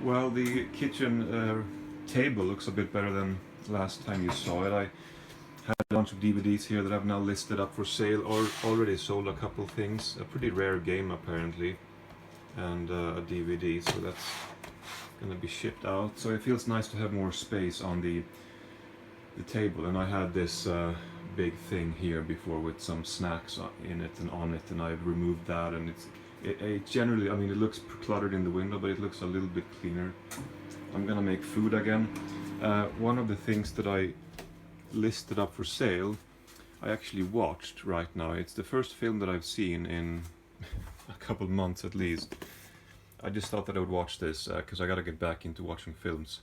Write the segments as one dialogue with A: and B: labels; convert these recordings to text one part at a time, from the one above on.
A: Well, the kitchen table looks a bit better than last time you saw it. I had a bunch of DVDs here that I've now listed up for sale, or already sold a couple things. A pretty rare game apparently, and a DVD, so that's gonna be shipped out. So it feels nice to have more space on the table, and I had this big thing here before with some snacks in it and on it, and I've removed that, and it generally, I mean, it looks cluttered in the window, but it looks a little bit cleaner. I'm gonna make food again. One of the things that I listed up for sale, I actually watched right now. It's the first film that I've seen in a couple months at least. I just thought that I would watch this because I gotta get back into watching films.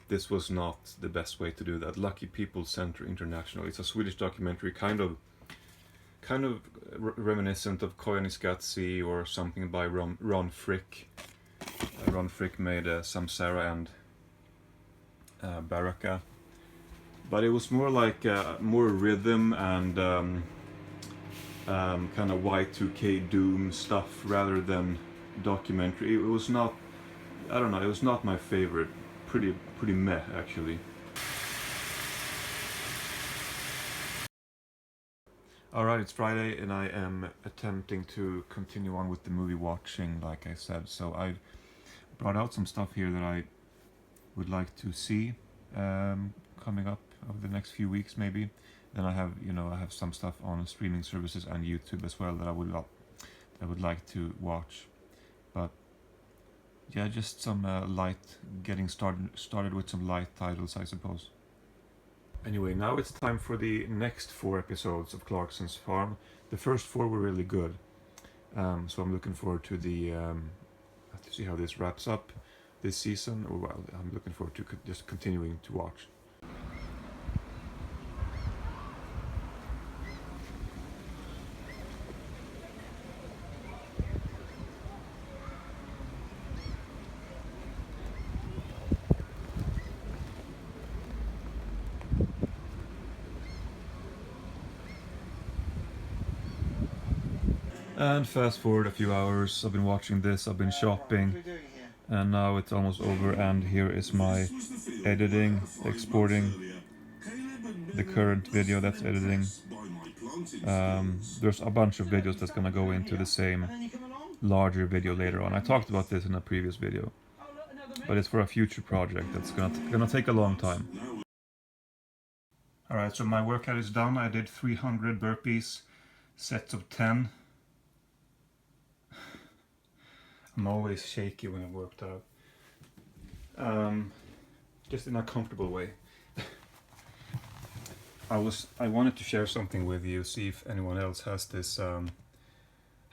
A: This was not the best way to do that. Lucky People Center International. It's a Swedish documentary, kind of reminiscent of Koyaanisqatsi or something by Ron Frick. Ron Frick made Samsara and Baraka, but it was more like more rhythm and kind of Y2K doom stuff rather than documentary. It was not, I don't know, it was not my favorite. Pretty meh actually. Alright, it's Friday and I am attempting to continue on with the movie watching, like I said. So I brought out some stuff here that I would like to see coming up over the next few weeks maybe. Then I have, I have some stuff on streaming services and YouTube as well that I would like to watch. But yeah, just some getting started with some light titles, I suppose. Anyway, now it's time for the next 4 episodes of Clarkson's Farm. The first 4 were really good, so I'm looking forward to to see how this wraps up this season. Or well, I'm looking forward to just continuing to watch. And fast forward a few hours, I've been watching this, I've been shopping, and now it's almost over, and here is my editing, exporting the current video that's editing. There's a bunch of videos that's gonna go into the same larger video later on. I talked about this in a previous video, but it's for a future project that's gonna take a long time. Alright, so my workout is done. I did 300 burpees, sets of 10. I'm always shaky when I've worked out. Just in a comfortable way. I wanted to share something with you, see if anyone else has this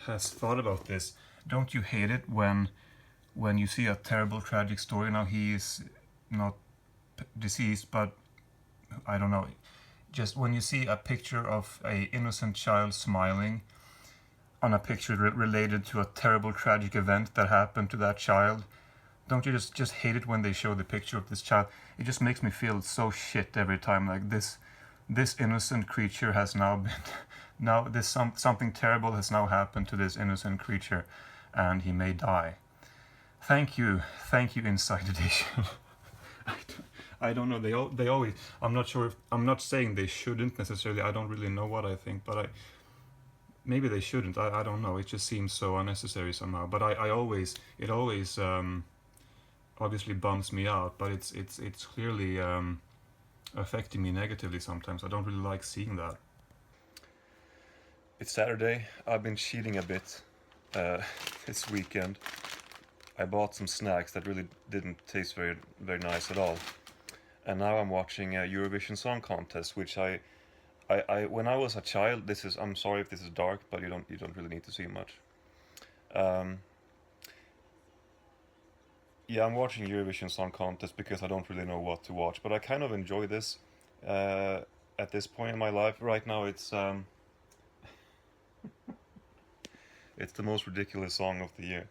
A: has thought about this. Don't you hate it when you see a terrible tragic story? Now he is not deceased, but I don't know. Just when you see a picture of an innocent child smiling on a picture related to a terrible tragic event that happened to that child, don't you just hate it when they show the picture of this child? It just makes me feel so shit every time. Like this innocent creature has now been something terrible has now happened to this innocent creature, and he may die. Thank you, Inside Edition. I don't know. They always. I'm not sure. I'm not saying they shouldn't necessarily. I don't really know what I think, but maybe they shouldn't. I don't know. It just seems so unnecessary somehow. But it always obviously bums me out. But it's clearly affecting me negatively sometimes. I don't really like seeing that. It's Saturday. I've been cheating a bit this weekend. I bought some snacks that really didn't taste very nice at all. And now I'm watching a Eurovision Song Contest, which I when I was a child, I'm sorry if this is dark, but you don't really need to see much. Yeah, I'm watching Eurovision Song Contest because I don't really know what to watch, but I kind of enjoy this at this point in my life. Right now, it's it's the most ridiculous song of the year.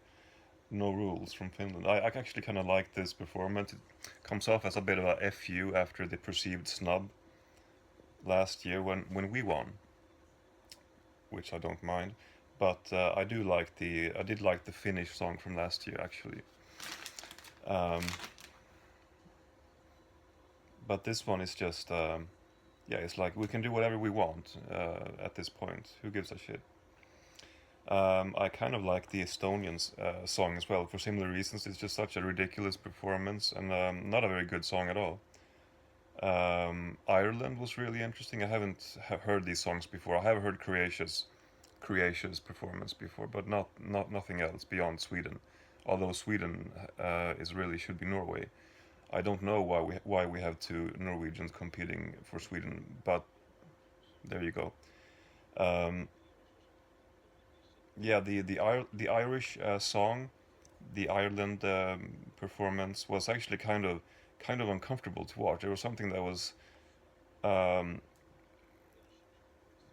A: No Rules from Finland. I actually kind of like this performance. It comes off as a bit of a FU after the perceived snub last year when we won, which I don't mind. But I did like the Finnish song from last year actually.
B: Um, but this one is just, yeah, it's like we can do whatever we want at this point. Who gives a shit? I kind of like the Estonians song as well for similar reasons. It's just such a ridiculous performance and not a very good song at all. Ireland was really interesting. I haven't heard these songs before. I have heard Croatia's performance before, but not nothing else beyond Sweden. Although Sweden is really should be Norway. I don't know why we have two Norwegians competing for Sweden, but there you go. Um, yeah, the Irish song, the Ireland performance was actually kind of uncomfortable to watch. There was something that was um,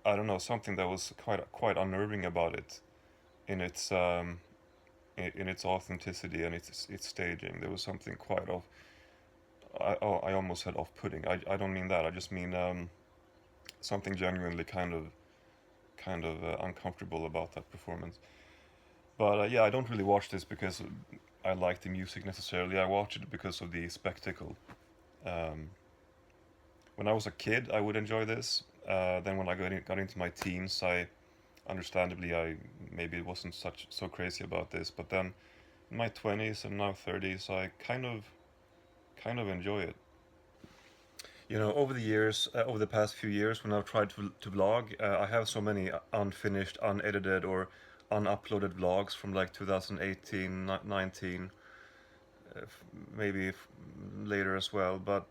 B: I don't know, something that was quite unnerving about it in its in its authenticity and its staging. There was something quite off. I almost said off-putting. I don't mean that. I just mean something genuinely kind of uncomfortable about that performance. But yeah, I don't really watch this because I like the music necessarily. I watch it because of the spectacle. Um, when I was a kid, I would enjoy this. Then when I got into my teens, I understandably I maybe wasn't such so crazy about this. But then in my 20s and now 30s, I kind of enjoy it. You know, over the years, over the past few years, when I've tried to vlog, I have so many unfinished, unedited, or unuploaded vlogs from like 2018, 19, maybe later as well. But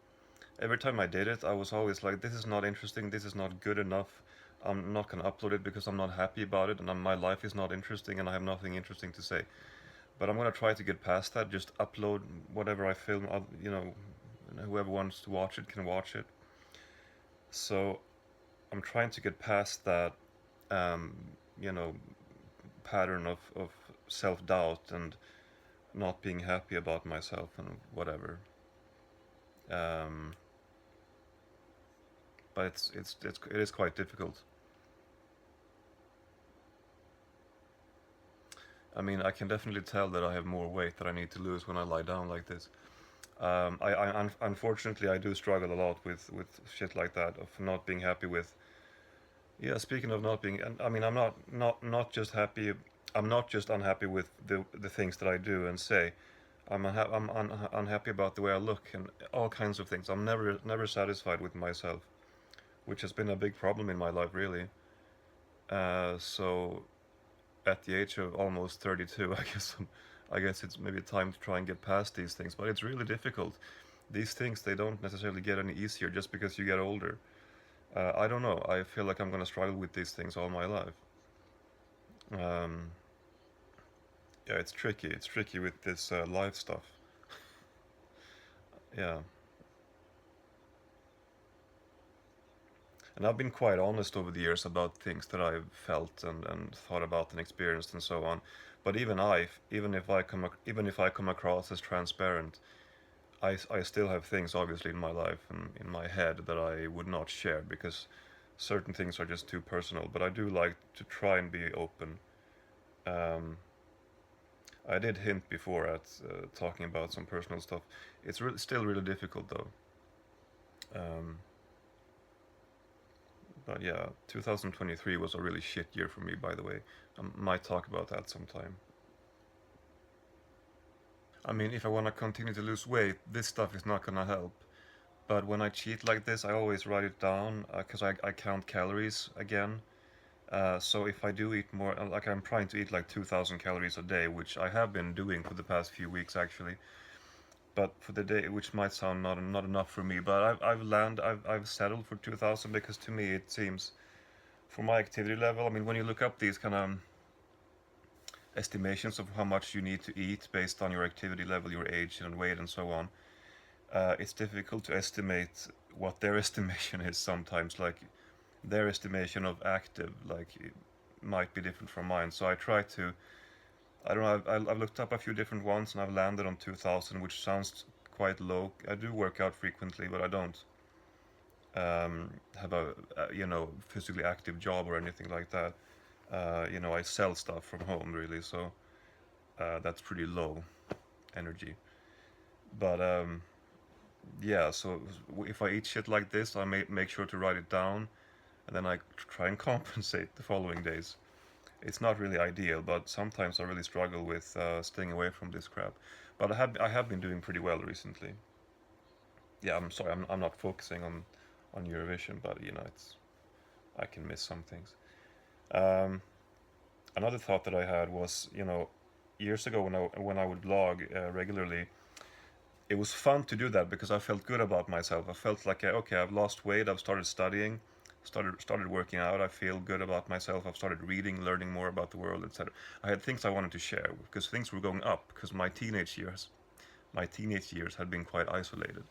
B: every time I did it, I was always like, this is not interesting, this is not good enough. I'm not gonna upload it because I'm not happy about it, and my life is not interesting, and I have nothing interesting to say. But I'm gonna try to get past that. Just upload whatever I film. You know, whoever wants to watch it can watch it. So I'm trying to get past that, um, you know, pattern of self doubt and not being happy about myself and whatever. Um, but it is quite difficult. I mean, I can definitely tell that I have more weight that I need to lose when I lie down like this. Unfortunately, I do struggle a lot with shit like that of not being happy with. Yeah, speaking of not being, I mean, I'm not just happy. I'm not just unhappy with the things that I do and say. I'm unhappy about the way I look and all kinds of things. I'm never satisfied with myself, which has been a big problem in my life, really. So at the age of almost 32, I guess it's maybe time to try and get past these things. But it's really difficult. These things they don't necessarily get any easier just because you get older. I don't know. I feel like I'm gonna struggle with these things all my life. Um, yeah, it's tricky. It's tricky with this life stuff. Yeah, and I've been quite honest over the years about things that I've felt and thought about and experienced and so on. But even if I come across as transparent, I still have things obviously in my life and in my head that I would not share because certain things are just too personal. But I do like to try and be open. Um, I did hint before at talking about some personal stuff. It's still really difficult though. Um, but yeah, 2023 was a really shit year for me, by the way. I might talk about that sometime. I mean, if I want to continue to lose weight, this stuff is not gonna help. But when I cheat like this, I always write it down because I count calories again. So if I do eat more, like I'm trying to eat like 2,000 calories a day, which I have been doing for the past few weeks actually. But for the day, which might sound not enough for me, but I've settled for 2,000 because to me it seems for my activity level. I mean, when you look up these kind of estimations of how much you need to eat based on your activity level, your age and weight and so on, it's difficult to estimate what their estimation is sometimes. Like their estimation of active, like it might be different from mine. So I try to. I don't know. I've looked up a few different ones and I've landed on 2,000, which sounds quite low. I do work out frequently, but I don't have a you know physically active job or anything like that. You know, I sell stuff from home really, so that's pretty low energy. But yeah, so if I eat shit like this, I make sure to write it down, and then I try and compensate the following days. It's not really ideal, but sometimes I really struggle with staying away from this crap. But I have been doing pretty well recently. Yeah, I'm sorry, I'm not focusing on Eurovision, but it's I can miss some things. Um, Another thought that I had was, years ago when I would vlog regularly, it was fun to do that because I felt good about myself. I felt like, okay, I've lost weight, I've started studying, started working out. I feel good about myself. I've started reading, learning more about the world, etc. I had things I wanted to share because things were going up because my teenage years had been quite isolated.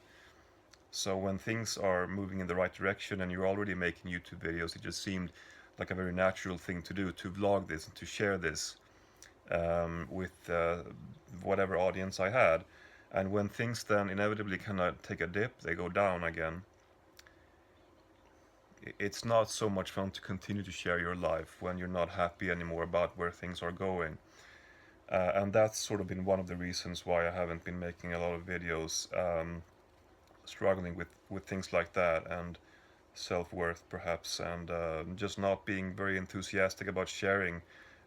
B: So when things are moving in the right direction and you're already making YouTube videos, it just seemed like a very natural thing to do, to vlog this and to share this with whatever audience I had. And when things then inevitably kind of take a dip, they go down again. It's not so much fun to continue to share your life when you're not happy anymore about where things are going. And that's sort of been one of the reasons why I haven't been making a lot of videos, struggling with things like that and self-worth perhaps, and just not being very enthusiastic about sharing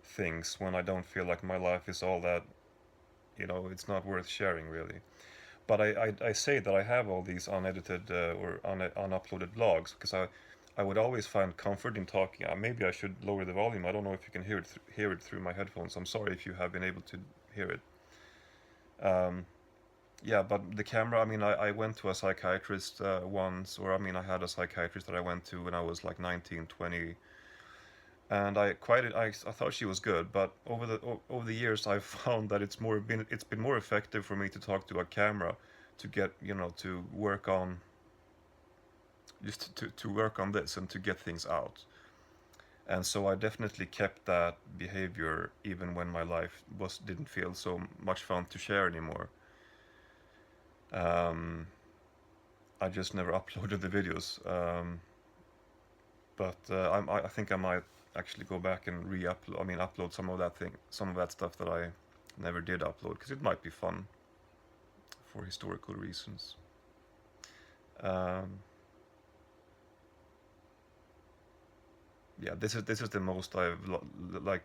B: things when I don't feel like my life is all that, it's not worth sharing really. But I say that I have all these unedited or unuploaded vlogs because I would always find comfort in talking. Maybe I should lower the volume. I don't know if you can hear it through my headphones. I'm sorry if you have been able to hear it. Um, yeah, but the camera, I mean, I went to a psychiatrist once, or I mean, I had a psychiatrist that I went to when I was like 19, 20, and I thought she was good, but over the years I've found that it's been more effective for me to talk to a camera to get, to work on just to work on this and to get things out. And so I definitely kept that behavior even when my life was didn't feel so much fun to share anymore. Um, I just never uploaded the videos. But I think I might actually go back and re-upload. I mean, upload some of that stuff that I never did upload because it might be fun for historical reasons. Um, yeah, this is the most I've like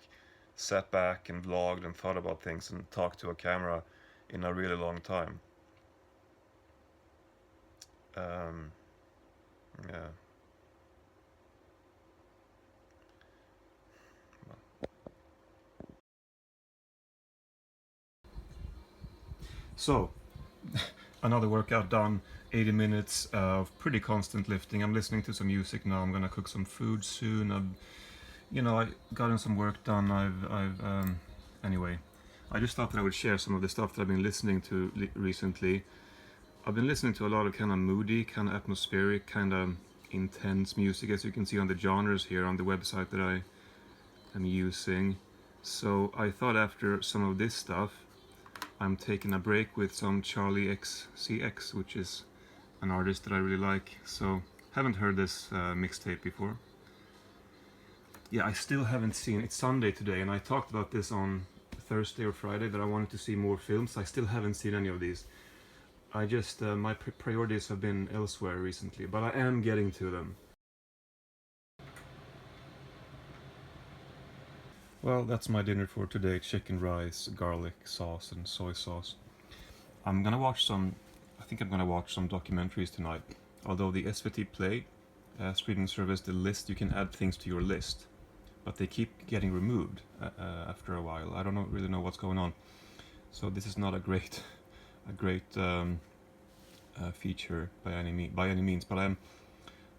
B: sat back and vlogged and thought about things and talked to a camera in a really long time. Um, yeah.
A: So, another workout done, 80 minutes of pretty constant lifting. I'm listening to some music now. I'm gonna cook some food soon. I gotten some work done. Anyway, I just thought that I would share some of the stuff that I've been listening to recently. I've been listening to a lot of kind of moody, kind of atmospheric, kind of intense music, as you can see on the genres here on the website that I am using. So I thought after some of this stuff, I'm taking a break with some Charlie XCX, which is an artist that I really like. So haven't heard this mixtape before. Yeah, I still haven't seen. It's Sunday today, and I talked about this on Thursday or Friday that I wanted to see more films. I still haven't seen any of these. I just my priorities have been elsewhere recently, but I am getting to them. Well, that's my dinner for today: chicken rice, garlic sauce, and soy sauce. I'm gonna watch some. I think I'm gonna watch some documentaries tonight. Although the SVT Play streaming service, the list, you can add things to your list, but they keep getting removed after a while. I don't really know what's going on. So this is not a great feature by any means. But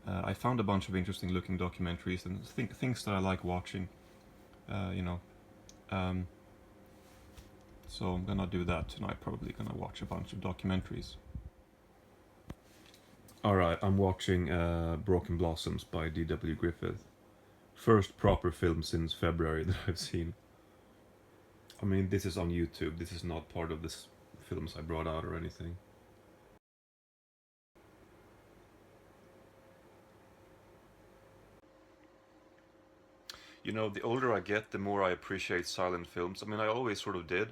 A: I found a bunch of interesting looking documentaries and things that I like watching. Uh, you know, um, so I'm gonna do that tonight. Probably gonna watch a bunch of documentaries. All right, I'm watching Broken Blossoms by D.W. Griffith. First proper film since February that I've seen. I mean, this is on YouTube. This is not part of this films I brought out or anything.
B: The older I get, the more I appreciate silent films. I mean, I always sort of did,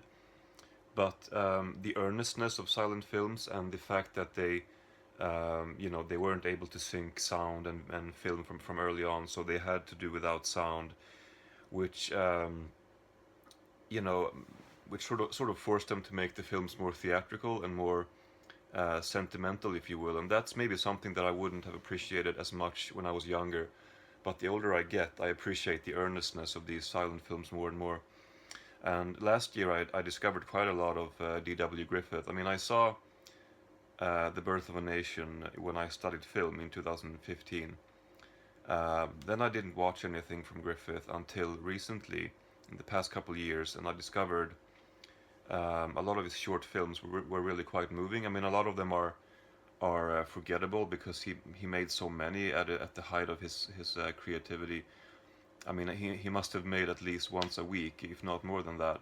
B: But the earnestness of silent films and the fact that they weren't able to sync sound and film from early on, so they had to do without sound, which you know, which sort of forced them to make the films more theatrical and more sentimental, if you will. And that's maybe something that I wouldn't have appreciated as much when I was younger. But the older I get, I appreciate the earnestness of these silent films more and more. And last year, I discovered quite a lot of D.W. Griffith. I mean, I saw The Birth of a Nation when I studied film in 2015. Then I didn't watch anything from Griffith until recently, in the past couple of years, and I discovered a lot of his short films were really quite moving. I mean, a lot of them are forgettable because he made so many at the height of his creativity. I mean, he must have made at least once a week, if not more than that,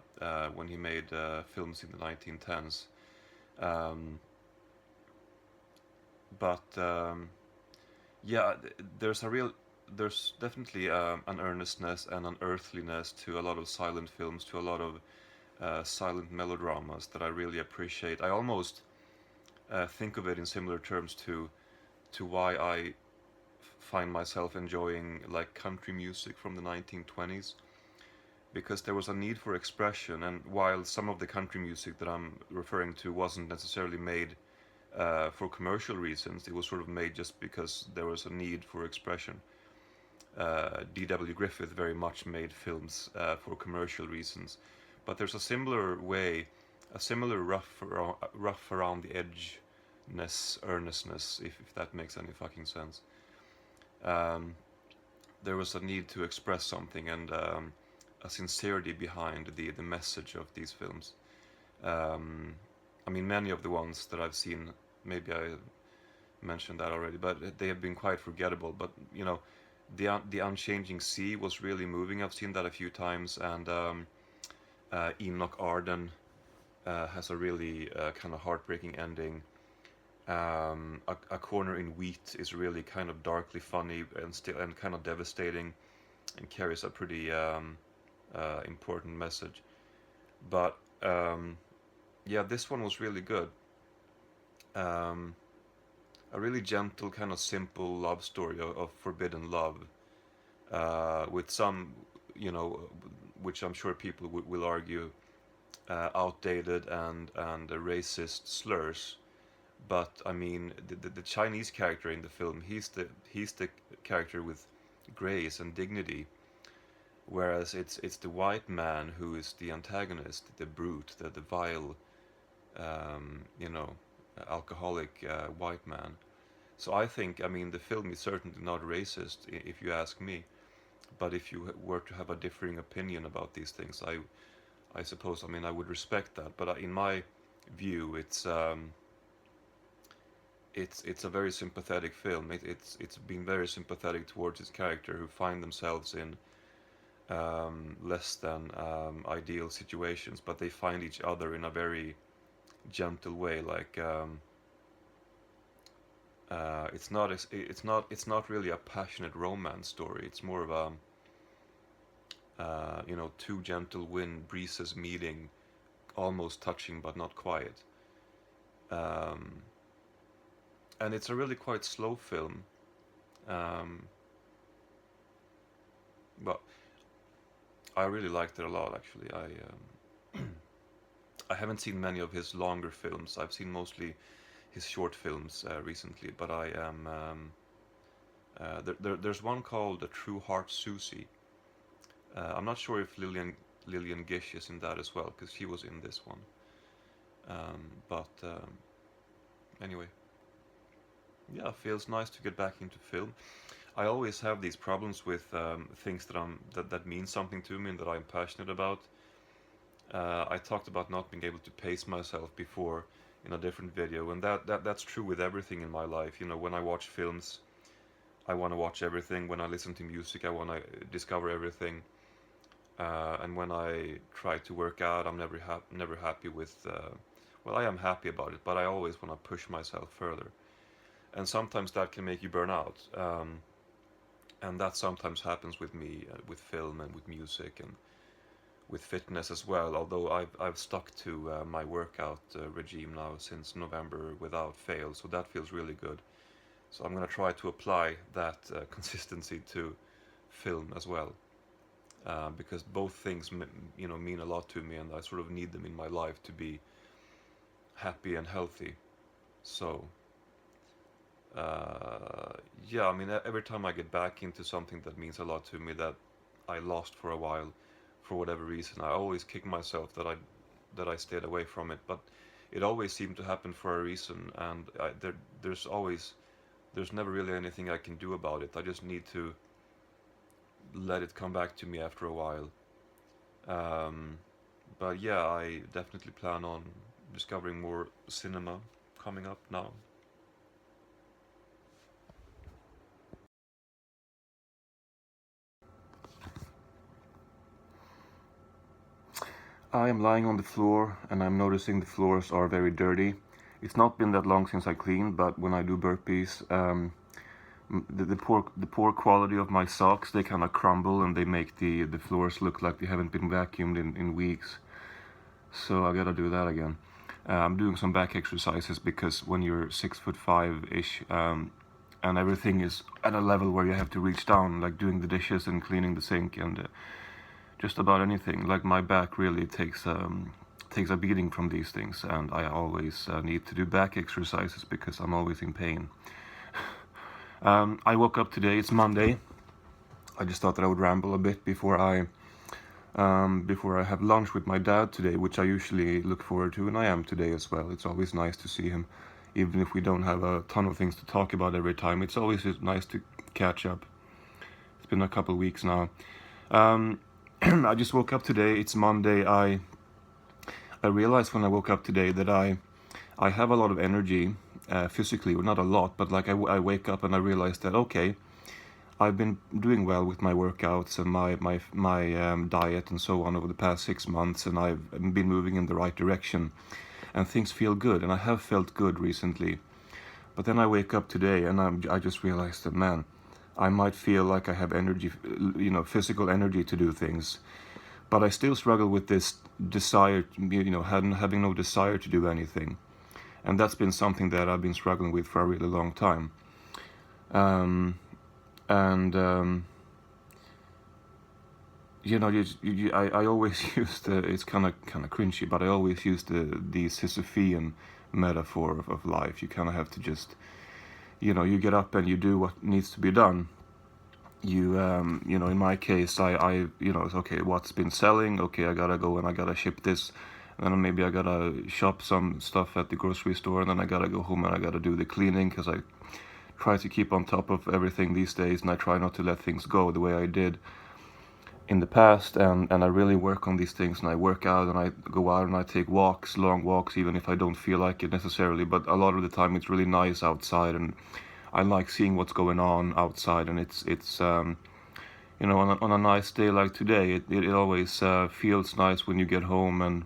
B: when he made films in the 1910s. But yeah, there's definitely an earnestness and an earthliness to a lot of silent films, to a lot of silent melodramas that I really appreciate. I almost think of it in similar terms to why I find myself enjoying like country music from the 1920s, because there was a need for expression, and while some of the country music that I'm referring to wasn't necessarily made for commercial reasons, it was sort of made just because there was a need for expression. D.W. Griffith very much made films for commercial reasons, but there's a similar way, a similar rough around the edgeness, earnestness, if that makes any fucking sense. There was a need to express something, and a sincerity behind the message of these films. I mean, many of the ones that I've seen, maybe I mentioned that already, but they have been quite forgettable. But the Unchanging Sea was really moving. I've seen that a few times, and Enoch Arden has a really kind of heartbreaking ending. A Corner in Wheat is really kind of darkly funny and kind of devastating, and carries a pretty important message. But yeah, this one was really good. A really gentle, kind of simple love story of forbidden love, with some, which I'm sure people will argue, outdated and racist slurs. But I mean, the Chinese character in the film, he's the character with grace and dignity, whereas it's the white man who is the antagonist, the brute, the vile, alcoholic white man. So I think, I mean, the film is certainly not racist, if you ask me. But if you were to have a differing opinion about these things, I suppose, I mean, I would respect that. But in my view, it's a very sympathetic film. It's been very sympathetic towards its character, who find themselves in less than ideal situations, but they find each other in a very gentle way. Like it's not really a passionate romance story. It's more of a two gentle wind breezes meeting, almost touching but not quite. And it's a really quite slow film. But I really liked it a lot, actually. I haven't seen many of his longer films. I've seen mostly his short films recently. But I am there's one called A True Heart Susie. I'm not sure if Lillian Gish is in that as well, because she was in this one. But anyway, yeah, it feels nice to get back into film. I always have these problems with things that mean something to me and that I'm passionate about. I talked about not being able to pace myself before in a different video, and that's true with everything in my life. When I watch films, I want to watch everything. When I listen to music, I want to discover everything. And when I try to work out, I'm never happy with. Well, I am happy about it, but I always want to push myself further. And sometimes that can make you burn out. And that sometimes happens with me, with film and with music. And with fitness as well. Although I've stuck to my workout regime now since November without fail, so that feels really good. So I'm gonna try to apply that consistency to film as well, because both things mean a lot to me, and I sort of need them in my life to be happy and healthy. So yeah, I mean, every time I get back into something that means a lot to me that I lost for a while, for whatever reason, I always kick myself that I stayed away from it. But it always seemed to happen for a reason, and there's never really anything I can do about it. I just need to let it come back to me after a while. Um, but yeah, I definitely plan on discovering more cinema coming up now. I am lying on the floor and I'm noticing the floors are very dirty. It's not been that long since I cleaned, but when I do burpees, the poor quality of my socks, they kind of crumble and they make the floors look like they haven't been vacuumed in weeks. So I gotta do that again. I'm doing some back exercises because when you're 6'5" ish, and everything is at a level where you have to reach down, like doing the dishes and cleaning the sink and just about anything. Like my back really takes a beating from these things, and I always need to do back exercises because I'm always in pain. I woke up today. It's Monday. I just thought that I would ramble a bit before I have lunch with my dad today, which I usually look forward to, and I am today as well. It's always nice to see him, even if we don't have a ton of things to talk about every time. It's always nice to catch up. It's been a couple of weeks now. I just woke up today. It's Monday. I realized when I woke up today that I have a lot of energy physically, or not a lot, but like I wake up and I realize that okay, I've been doing well with my workouts and my diet and so on over the past 6 months, and I've been moving in the right direction, and things feel good, and I have felt good recently. But then I wake up today and I just realized that man, I might feel like I have energy, physical energy to do things, but I still struggle with this desire, having no desire to do anything, and that's been something that I've been struggling with for a really long time. And I always use it's kind of cringy, but I always use the Sisyphean metaphor of life. You kind of have to just, you get up and you do what needs to be done. In my case, it's okay, what's been selling? Okay, I gotta go and I gotta ship this. And then maybe I gotta shop some stuff at the grocery store, and then I gotta go home and I gotta do the cleaning, because I try to keep on top of everything these days, and I try not to let things go the way I did in the past, and I really work on these things, and I work out and I go out and I take walks, long walks, even if I don't feel like it necessarily, but a lot of the time it's really nice outside, and I like seeing what's going on outside, and it's on a nice day like today, it always feels nice when you get home and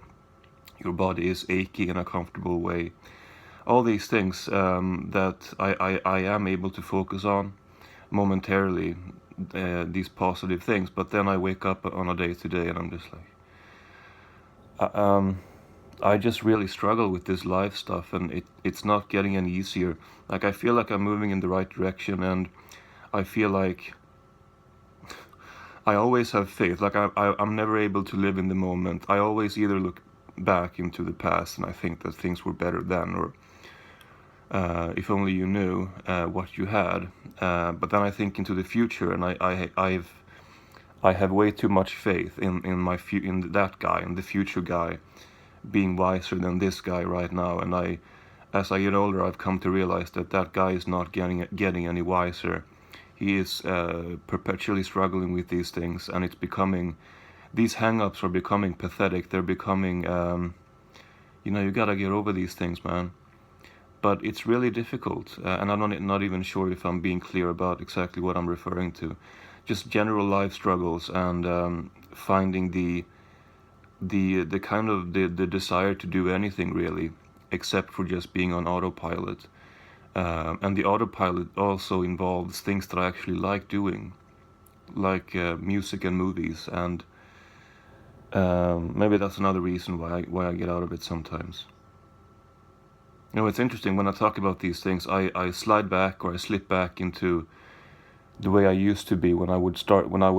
B: your body is achy in a comfortable way. All these things that I am able to focus on momentarily, these positive things, but then I wake up on a day today and I'm just like, I just really struggle with this life stuff, and it's not getting any easier. Like I feel like I'm moving in the right direction, and I feel like I always have faith. Like I'm never able to live in the moment. I always either look back into the past and I think that things were better then, or if only you knew what you had. But then I think into the future, and I have way too much faith in that guy, in the future guy, being wiser than this guy right now. And as I get older, I've come to realize that that guy is not getting any wiser. He is perpetually struggling with these things, and these hang-ups are becoming pathetic. They're becoming, you gotta get over these things, man. But it's really difficult, and I'm not even sure if I'm being clear about exactly what I'm referring to. Just general life struggles, and finding the kind of the desire to do anything really, except for just being on autopilot. And the autopilot also involves things that I actually like doing, like music and movies. And
C: Maybe that's another reason why I get out of it sometimes. You know, it's interesting when I talk about these things. I slide back or I slip back into the way I used to be when I would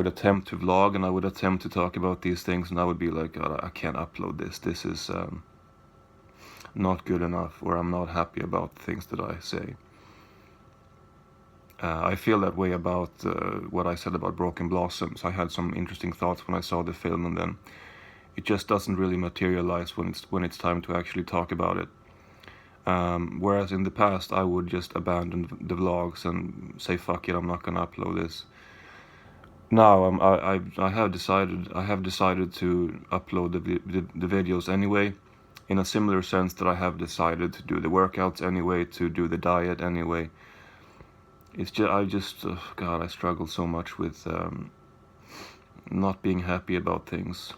C: attempt to vlog and I would attempt to talk about these things, and I would be like, God, I can't upload this. This is not good enough, or I'm not happy about things that I say. I feel that way about what I said about Broken Blossoms. I had some interesting thoughts when I saw the film, and then it just doesn't really materialize when it's time to actually talk about it. Whereas in the past, I would just abandon the vlogs and say, "Fuck it, I'm not gonna upload this." Now I have decided to upload the videos anyway, in a similar sense that I have decided to do the workouts anyway, to do the diet anyway. It's just God, I struggle so much with not being happy about things.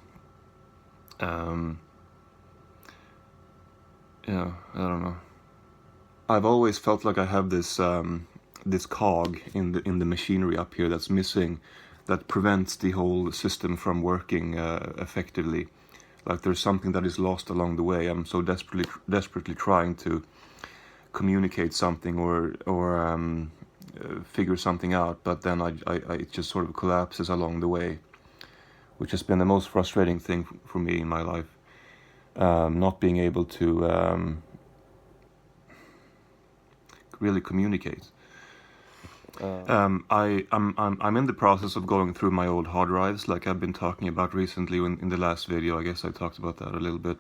C: Yeah, I don't know. I've always felt like I have this this cog in the machinery up here that's missing, that prevents the whole system from working effectively. Like there's something that is lost along the way. I'm so desperately trying to communicate something or figure something out, but then it just sort of collapses along the way, which has been the most frustrating thing for me in my life. Not being able to really communicate. I'm in the process of going through my old hard drives, like I've been talking about recently in the last video. I guess I talked about that a little bit.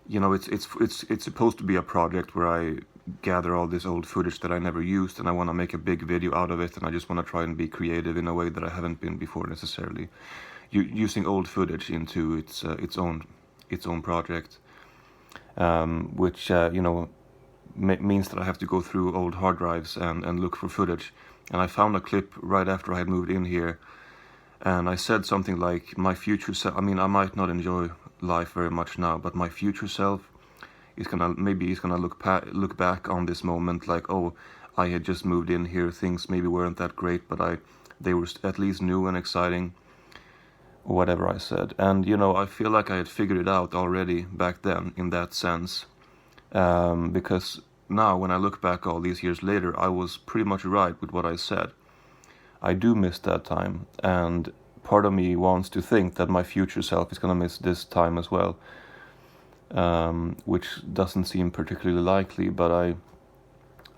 C: You know, it's supposed to be a project where I gather all this old footage that I never used, and I want to make a big video out of it, and I just want to try and be creative in a way that I haven't been before necessarily. Using old footage into its own project, which you know, means that I have to go through old hard drives and look for footage. And I found a clip right after I had moved in here, and I said something like, my future self, I mean, I might not enjoy life very much now, but my future self is gonna look back on this moment like, oh, I had just moved in here, things maybe weren't that great, but they were at least new and exciting, or whatever I said. And you know, I feel like I had figured it out already back then in that sense, because now when I look back all these years later, I was pretty much right with what I said. I do miss that time, and part of me wants to think that my future self is gonna miss this time as well, which doesn't seem particularly likely, but I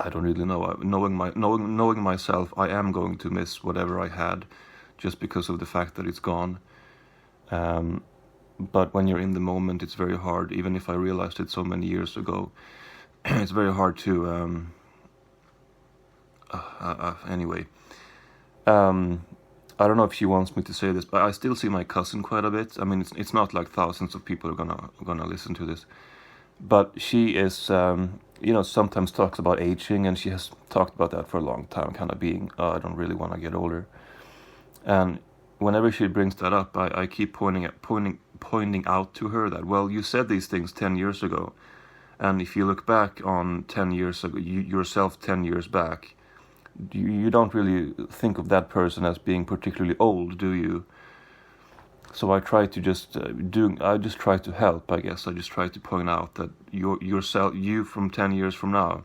C: don't really know. Knowing myself, I am going to miss whatever I had, just because of the fact that it's gone. But when you're in the moment, it's very hard. Even if I realized it so many years ago, it's very hard to. Anyway, I don't know if she wants me to say this, but I still see my cousin quite a bit. I mean, it's not like thousands of people are gonna listen to this, but she is, you know, sometimes talks about aging, and she has talked about that for a long time, kind of being, I don't really want to get older. And whenever she brings that up, I keep pointing out to her that, well, you said these things 10 years ago, and if you look back on 10 years ago, yourself 10 years back, you don't really think of that person as being particularly old, do you? So I try to I just try to help, I guess. I just try to point out that you from 10 years from now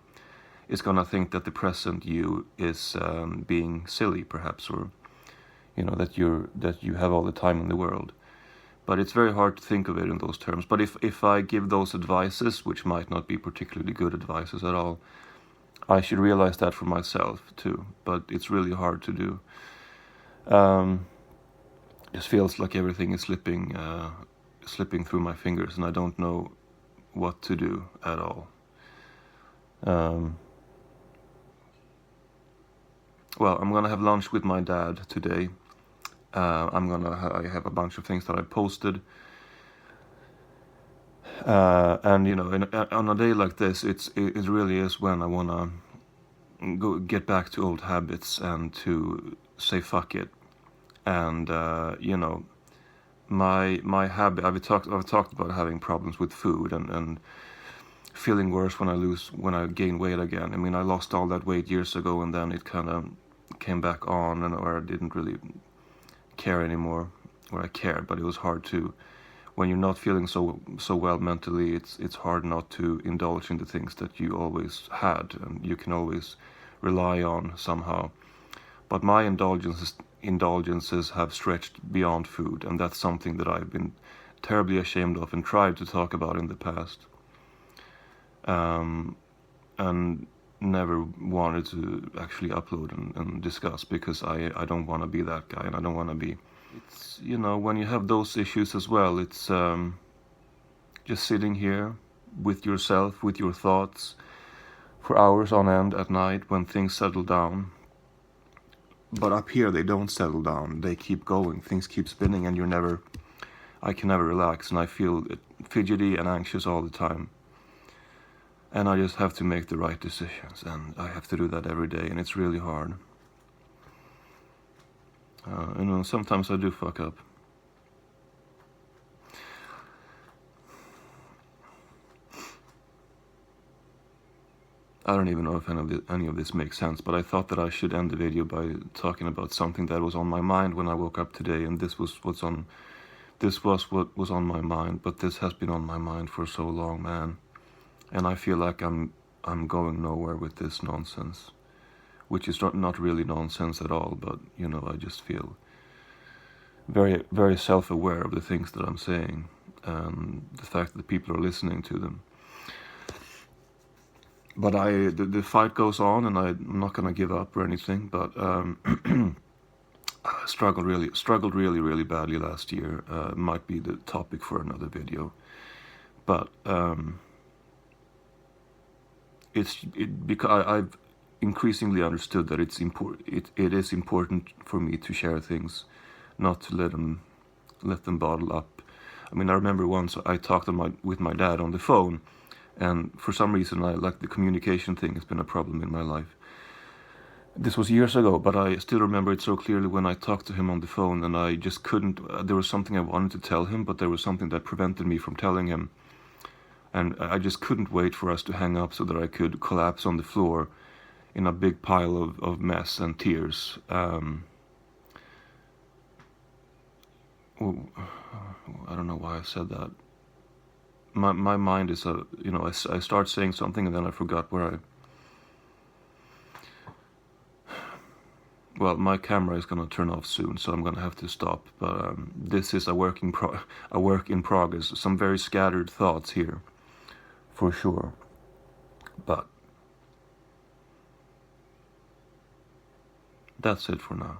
C: is gonna think that the present you is being silly, perhaps, or you know, that you have all the time in the world. But it's very hard to think of it in those terms. But if I give those advices, which might not be particularly good advices at all, I should realize that for myself too. But it's really hard to do. It feels like everything is slipping through my fingers, and I don't know what to do at all. Well, I'm gonna have lunch with my dad today. I have a bunch of things that I posted, and you know, on a day like this, it really is when I wanna get back to old habits and to say fuck it. And you know, my habit. I've talked about having problems with food and feeling worse when I gain weight again. I mean, I lost all that weight years ago, and then it kind of came back on, or I didn't really care anymore, or I cared, but it was hard to when you're not feeling so well mentally, it's hard not to indulge in the things that you always had and you can always rely on somehow. But my indulgences have stretched beyond food, and that's something that I've been terribly ashamed of and tried to talk about in the past, and never wanted to actually upload and discuss, because I don't want to be that guy, and I don't want to be. It's, you know, when you have those issues as well, it's just sitting here with yourself, with your thoughts, for hours on end at night when things settle down. But up here they don't settle down, they keep going, things keep spinning, and I can never relax, and I feel fidgety and anxious all the time. And I just have to make the right decisions, and I have to do that every day, and it's really hard. You know, sometimes I do fuck up. I don't even know if any of this makes sense, but I thought that I should end the video by talking about something that was on my mind when I woke up today, and this was what was on my mind, but this has been on my mind for so long, man. And I feel like I'm going nowhere with this nonsense, which is not really nonsense at all, but, you know, I just feel very, very self-aware of the things that I'm saying, and the fact that people are listening to them. But the fight goes on, and I'm not gonna give up or anything. But I struggled really badly last year. Might be the topic for another video. But because I've increasingly understood that it is important for me to share things, not to let them bottle up. I mean, I remember once I talked with my dad on the phone. And for some reason, the communication thing has been a problem in my life. This was years ago, but I still remember it so clearly when I talked to him on the phone, and I just couldn't. There was something I wanted to tell him, but there was something that prevented me from telling him. And I just couldn't wait for us to hang up so that I could collapse on the floor in a big pile of mess and tears. I don't know why I said that. My mind is I start saying something and then I forgot where well, my camera is gonna turn off soon, so I'm gonna have to stop. But this is a work in progress. Some very scattered thoughts here, for sure. But that's it for now.